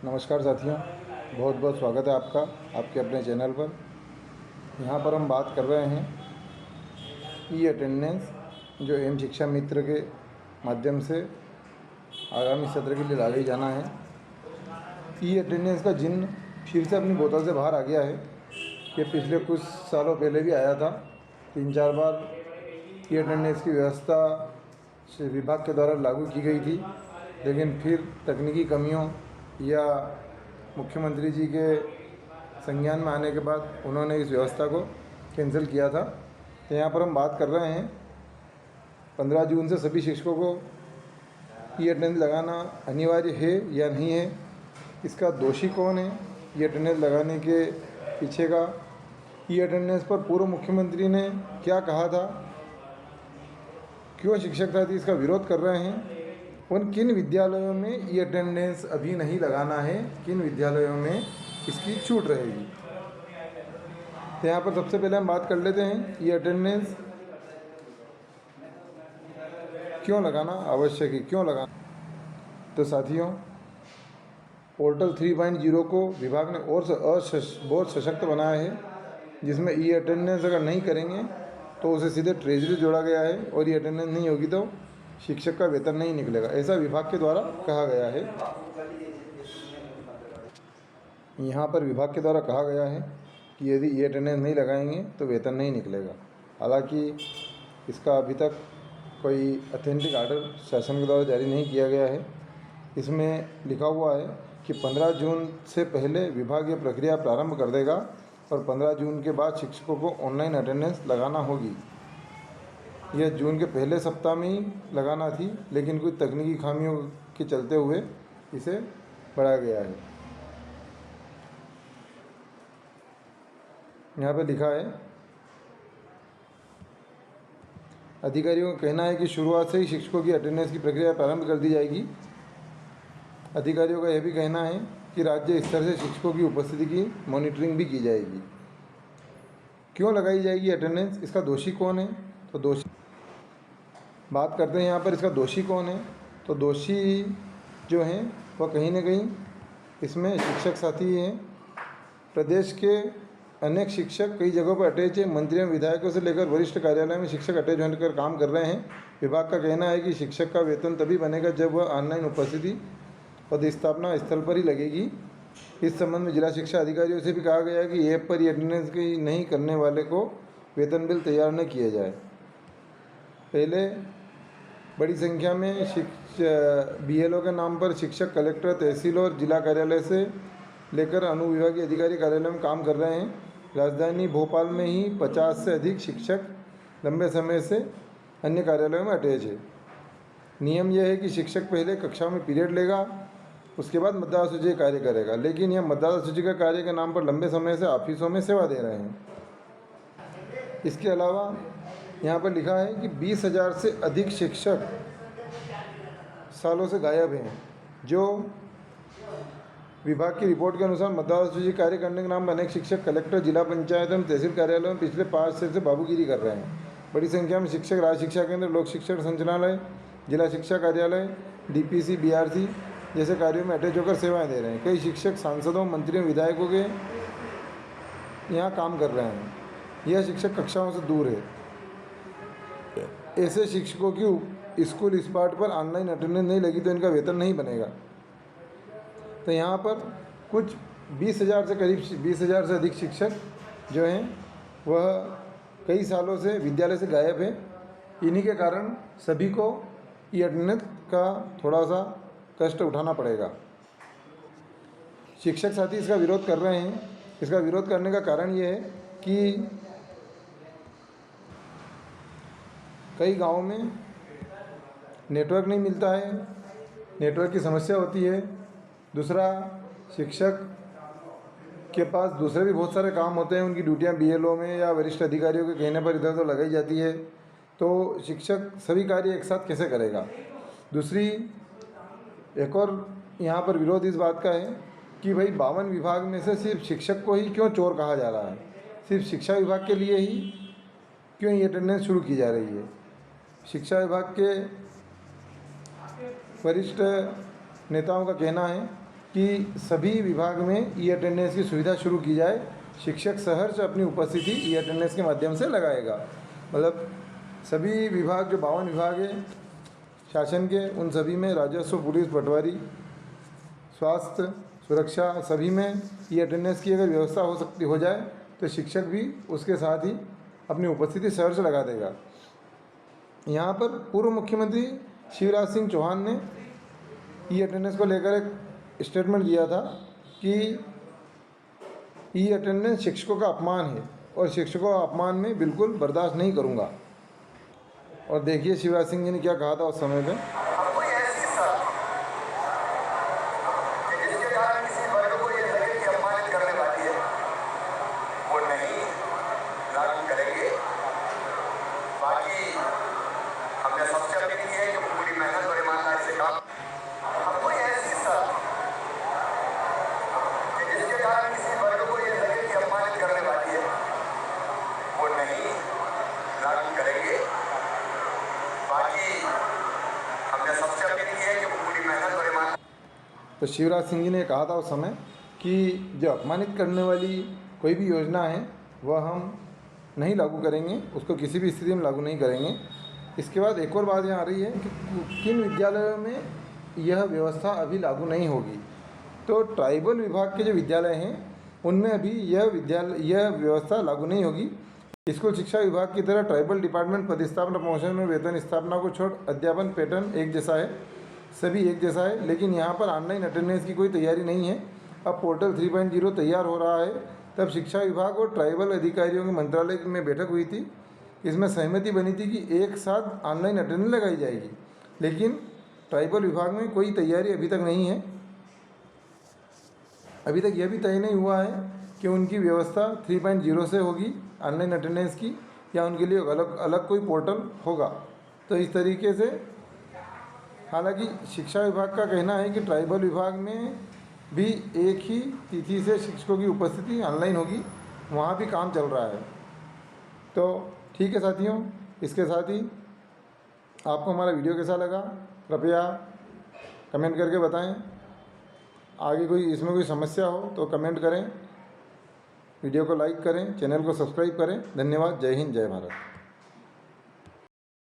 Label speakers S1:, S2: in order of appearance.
S1: नमस्कार साथियों, बहुत बहुत स्वागत है आपका आपके अपने चैनल पर। यहाँ पर हम बात कर रहे हैं ई अटेंडेंस जो एम शिक्षा मित्र के माध्यम से आगामी सत्र के लिए लगाई जाना है। ई अटेंडेंस का जिन फिर से अपनी बोतल से बाहर आ गया है। ये पिछले कुछ सालों पहले भी आया था, 3-4 बार ई अटेंडेंस की व्यवस्था विभाग के द्वारा लागू की गई थी, लेकिन फिर तकनीकी कमियों या मुख्यमंत्री जी के संज्ञान में आने के बाद उन्होंने इस व्यवस्था को कैंसिल किया था। तो यहाँ पर हम बात कर रहे हैं 15 जून से सभी शिक्षकों को ई अटेंडेंस लगाना अनिवार्य है या नहीं है, इसका दोषी कौन है, ई अटेंडेंस लगाने के पीछे का, ई अटेंडेंस पर पूर्व मुख्यमंत्री ने क्या कहा था, क्यों शिक्षक साथी इसका विरोध कर रहे हैं, उन किन विद्यालयों में ई अटेंडेंस अभी नहीं लगाना है, किन विद्यालयों में इसकी छूट रहेगी। तो यहाँ पर सबसे पहले हम बात कर लेते हैं ई अटेंडेंस क्यों लगाना आवश्यक है, क्यों लगाना। तो साथियों, पोर्टल 3.0 को विभाग ने और बहुत सशक्त बनाया है, जिसमें ई अटेंडेंस अगर नहीं करेंगे तो उसे सीधे ट्रेजरी जोड़ा गया है और ये अटेंडेंस नहीं होगी तो शिक्षक का वेतन नहीं निकलेगा, ऐसा विभाग के द्वारा कहा गया है। यहाँ पर विभाग के द्वारा कहा गया है कि यदि ये अटेंडेंस नहीं लगाएंगे तो वेतन नहीं निकलेगा। हालांकि इसका अभी तक कोई ऑथेंटिक आर्डर शासन के द्वारा जारी नहीं किया गया है। इसमें लिखा हुआ है कि 15 जून से पहले विभाग ये प्रक्रिया प्रारंभ कर देगा और 15 जून के बाद शिक्षकों को ऑनलाइन अटेंडेंस लगाना होगी। यह जून के पहले सप्ताह में ही लगाना थी, लेकिन कुछ तकनीकी खामियों के चलते हुए इसे बढ़ाया गया है। यहाँ पर लिखा है, अधिकारियों का कहना है कि शुरुआत से ही शिक्षकों की अटेंडेंस की प्रक्रिया प्रारंभ कर दी जाएगी। अधिकारियों का यह भी कहना है कि राज्य स्तर से शिक्षकों की उपस्थिति की मॉनिटरिंग भी की जाएगी। क्यों लगाई जाएगी अटेंडेंस, इसका दोषी कौन है? तो दोषी बात करते हैं यहाँ पर, इसका दोषी कौन है। तो दोषी जो हैं वह कहीं ना कहीं इसमें शिक्षक साथी हैं। प्रदेश के अनेक शिक्षक कई जगहों पर अटैच है। मंत्रियों विधायकों से लेकर वरिष्ठ कार्यालय में शिक्षक अटैच होकर काम कर रहे हैं। विभाग का कहना है कि शिक्षक का वेतन तभी बनेगा जब वह ऑनलाइन उपस्थिति पदस्थापना स्थल पर ही लगेगी। इस संबंध में जिला शिक्षा अधिकारियों से भी कहा गया है कि ऐप पर ही अटेंडेंस की नहीं करने वाले को वेतन बिल तैयार न किया जाए। पहले बड़ी संख्या में BLO के नाम पर शिक्षक कलेक्टर, तहसील और जिला कार्यालय से लेकर अनुविभागीय अधिकारी कार्यालय में काम कर रहे हैं। राजधानी भोपाल में ही 50 से अधिक शिक्षक लंबे समय से अन्य कार्यालयों में अटैच है। नियम यह है कि शिक्षक पहले कक्षा में पीरियड लेगा, उसके बाद मतदाता सूची का कार्य करेगा, लेकिन यह मतदाता सूची का कार्य के नाम पर लंबे समय से ऑफिसों में सेवा दे रहे हैं। इसके अलावा यहाँ पर लिखा है कि 20,000 से अधिक शिक्षक सालों से गायब हैं, जो विभाग की रिपोर्ट के अनुसार मतदाता सूची कार्य करने के नाम पर अनेक शिक्षक कलेक्टर, जिला पंचायत एवं तहसील कार्यालयों में पिछले 5 साल से बाबूगिरी कर रहे हैं। बड़ी संख्या में शिक्षक राज्य शिक्षा केंद्र, लोक शिक्षण संचालनालय, जिला शिक्षा कार्यालय, DPC, BRC जैसे कार्यों में अटैच होकर सेवाएं दे रहे हैं। कई शिक्षक सांसदों, मंत्रियों, विधायकों के यहाँ काम कर रहे हैं। यह शिक्षक कक्षाओं से दूर है। ऐसे शिक्षकों की स्कूल स्पार्ट पर ऑनलाइन अटेंडेंस नहीं लगी तो इनका वेतन नहीं बनेगा। तो यहाँ पर कुछ 20,000 से करीब 20,000 से अधिक शिक्षक जो हैं वह कई सालों से विद्यालय से गायब हैं। इन्हीं के कारण सभी को ई अटेंडेंस का थोड़ा सा कष्ट उठाना पड़ेगा। शिक्षक साथी इसका विरोध कर रहे हैं। इसका विरोध करने का कारण ये है कि कई गाँवों में नेटवर्क नहीं मिलता है, नेटवर्क की समस्या होती है। दूसरा, शिक्षक के पास दूसरे भी बहुत सारे काम होते हैं, उनकी ड्यूटियाँ BLO में या वरिष्ठ अधिकारियों के कहने पर इधर उधर लगाई जाती है, तो शिक्षक सभी कार्य एक साथ कैसे करेगा। दूसरी, एक और यहाँ पर विरोध इस बात का है कि भाई 52 विभाग में से सिर्फ शिक्षक को ही क्यों चोर कहा जा रहा है, सिर्फ शिक्षा विभाग के लिए ही क्यों ये अटेंडेंस शुरू की जा रही है। शिक्षा विभाग के वरिष्ठ नेताओं का कहना है कि सभी विभाग में ई अटेंडेंस की सुविधा शुरू की जाए। शिक्षक सहर्ष अपनी उपस्थिति ई अटेंडेंस के माध्यम से लगाएगा। मतलब सभी विभाग, जो 52 विभाग है शासन के, उन सभी में राजस्व, पुलिस, पटवारी, स्वास्थ्य, सुरक्षा, सभी में ई अटेंडेंस की अगर व्यवस्था हो जाए तो शिक्षक भी उसके साथ ही अपनी उपस्थिति सहर्ष लगा देगा। यहाँ पर पूर्व मुख्यमंत्री शिवराज सिंह चौहान ने ई अटेंडेंस को लेकर एक स्टेटमेंट दिया था कि ई अटेंडेंस शिक्षकों का अपमान है और शिक्षकों का अपमान में बिल्कुल बर्दाश्त नहीं करूँगा। और देखिए शिवराज सिंह जी ने क्या कहा था उस समय पे। तो शिवराज सिंह जी ने कहा था उस समय कि जो अपमानित करने वाली कोई भी योजना है वह हम नहीं लागू करेंगे, उसको किसी भी स्थिति में लागू नहीं करेंगे। इसके बाद एक और बात यहाँ आ रही है कि किन विद्यालयों में यह व्यवस्था अभी लागू नहीं होगी। तो ट्राइबल विभाग के जो विद्यालय हैं उनमें अभी यह व्यवस्था लागू नहीं होगी। स्कूल शिक्षा विभाग की तरह ट्राइबल डिपार्टमेंट प्रतिस्थापना, प्रमोशन में वेतन स्थापना को छोड़ अध्यापन पैटर्न एक जैसा है, सभी एक जैसा है। लेकिन यहाँ पर ऑनलाइन अटेंडेंस की कोई तैयारी नहीं है। अब पोर्टल 3.0 तैयार हो रहा है। तब शिक्षा विभाग और ट्राइबल अधिकारियों के मंत्रालय में बैठक हुई थी। इसमें सहमति बनी थी कि एक साथ ऑनलाइन अटेंडेंस लगाई जाएगी। लेकिन ट्राइबल विभाग में कोई तैयारी अभी तक नहीं है। अभी तक यह भी तय नहीं हुआ है कि उनकी व्यवस्था 3.0 से होगी ऑनलाइन अटेंडेंस की, या उनके लिए अलग कोई पोर्टल होगा। तो इस तरीके से, हालांकि शिक्षा विभाग का कहना है कि ट्राइबल विभाग में भी एक ही तिथि से शिक्षकों की उपस्थिति ऑनलाइन होगी, वहाँ भी काम चल रहा है। तो ठीक है साथियों, इसके साथ ही आपको हमारा वीडियो कैसा लगा कृपया कमेंट करके बताएं। आगे कोई इसमें कोई समस्या हो तो कमेंट करें, वीडियो को लाइक करें, चैनल को सब्सक्राइब करें। धन्यवाद। जय हिंद, जय भारत।